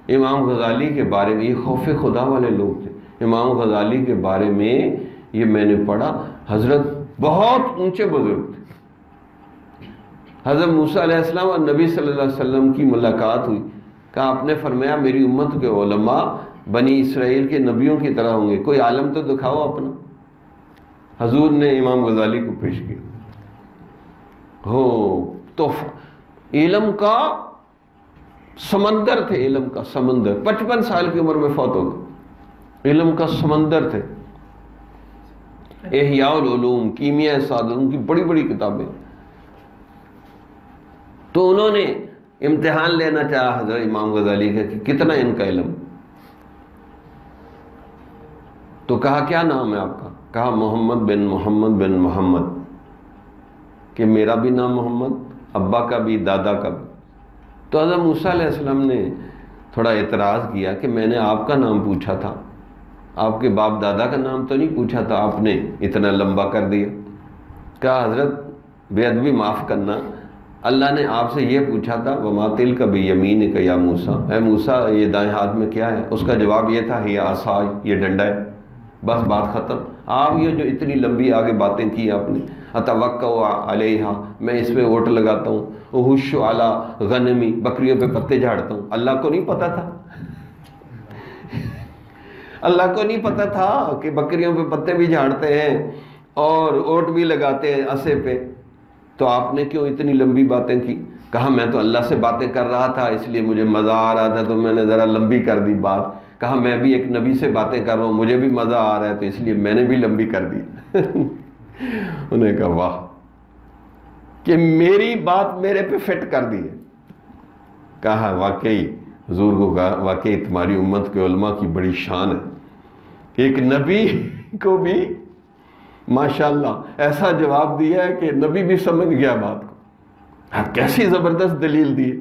امام غزالی کے بارے میں، یہ خوف خدا والے لوگ تھے، امام غزالی کے بارے میں یہ میں نے پڑھا، حضرت بہت اونچے بزرگ تھے۔ حضرت موسیٰ علیہ السلام اور نبی صلی اللہ علیہ وسلم کی ملاقات ہوئی، کہا آپ نے فرمایا میری امت کے علماء بنی اسرائیل کے نبیوں کی طرح ہوں گے، کوئی عالم تو دکھاؤ اپنا۔ حضور نے امام غزالی کو پیش کیا، ہو تو علم کا سمندر تھے، علم کا سمندر، 55 سال کی عمر میں فوت ہو گئے، علم کا سمندر تھے۔ احیاء العلوم، کیمیاء سعادت، ان کی بڑی بڑی کتابیں۔ تو انہوں نے امتحان لینا چاہا حضرت امام غزالی کا کہ کتنا ان کا علم، تو کہا کیا نام ہے آپ کا؟ کہا محمد بن محمد، کہ میرا بھی نام محمد، ابا کا بھی، دادا کا بھی۔ تو حضرت موسیٰ علیہ السلام نے تھوڑا اعتراض کیا کہ میں نے آپ کا نام پوچھا تھا، آپ کے باپ دادا کا نام تو نہیں پوچھا تھا، آپ نے اتنا لمبا کر دیا۔ کہا حضرت بے ادبی معاف کرنا، اللہ نے آپ سے یہ پوچھا تھا وما تلک بیمینک یا موسیٰ، اے موسیٰ یہ دائیں ہاتھ میں کیا ہے؟ اس کا جواب یہ تھا ہی عصای، یہ ڈنڈا ہے، بس بات ختم۔ آپ یہ جو اتنی لمبی آگے باتیں کی آپ نے، اتوکا علیہا، میں اس پہ ووٹ لگاتا ہوں، احش علی غنمی، بکریوں پہ پتے جھاڑتا ہوں، اللہ کو نہیں پتا تھا؟ اللہ کو نہیں پتا تھا کہ بکریوں پہ پتے بھی جھاڑتے ہیں اور اوٹ بھی لگاتے ہیں اسے پہ؟ تو آپ نے کیوں اتنی لمبی باتیں کی؟ کہا میں تو اللہ سے باتیں کر رہا تھا اس لیے مجھے مزہ آ رہا تھا تو میں نے ذرا لمبی کر دی بات۔ کہا میں بھی ایک نبی سے باتیں کر رہا ہوں، مجھے بھی مزہ آ رہا ہے تو اس لیے میں نے بھی لمبی کر دی۔ انہوں نے کہا واہ کہ میری بات میرے پہ فٹ کر دی ہے۔ کہا واقعی، حضور کو کہا واقعی تمہاری امت کے علماء کی بڑی شان ہے، ایک نبی کو بھی ماشاءاللہ ایسا جواب دیا ہے کہ نبی بھی سمجھ گیا بات کو۔ ہاں کیسی زبردست دلیل دی،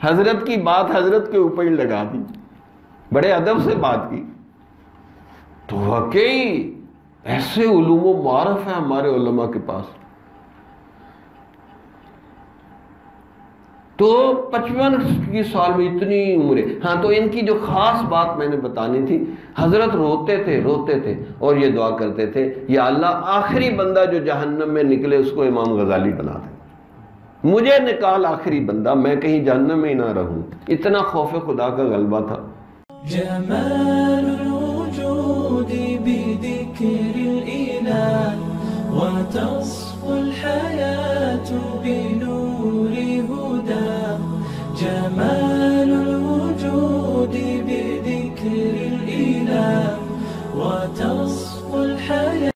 حضرت کی بات حضرت کے اوپر ہی لگا دی، بڑے ادب سے بات کی۔ تو واقعی ایسے علوم و معارف ہیں ہمارے علماء کے پاس۔ تو 55 سال میں اتنی عمریں۔ ہاں تو ان کی جو خاص بات میں نے بتانی تھی، حضرت روتے تھے اور یہ دعا کرتے تھے یا اللہ آخری بندہ جو جہنم میں نکلے اس کو امام غزالی بنا دے، مجھے نکال آخری بندہ، میں کہیں جہنم میں ہی نہ رہوں۔ اتنا خوف خدا کا غلبہ تھا۔ جمال الوجود بذكر الإله وتصفو الحياة بنور هداه، جمال الوجود بذكر الإله وتصفو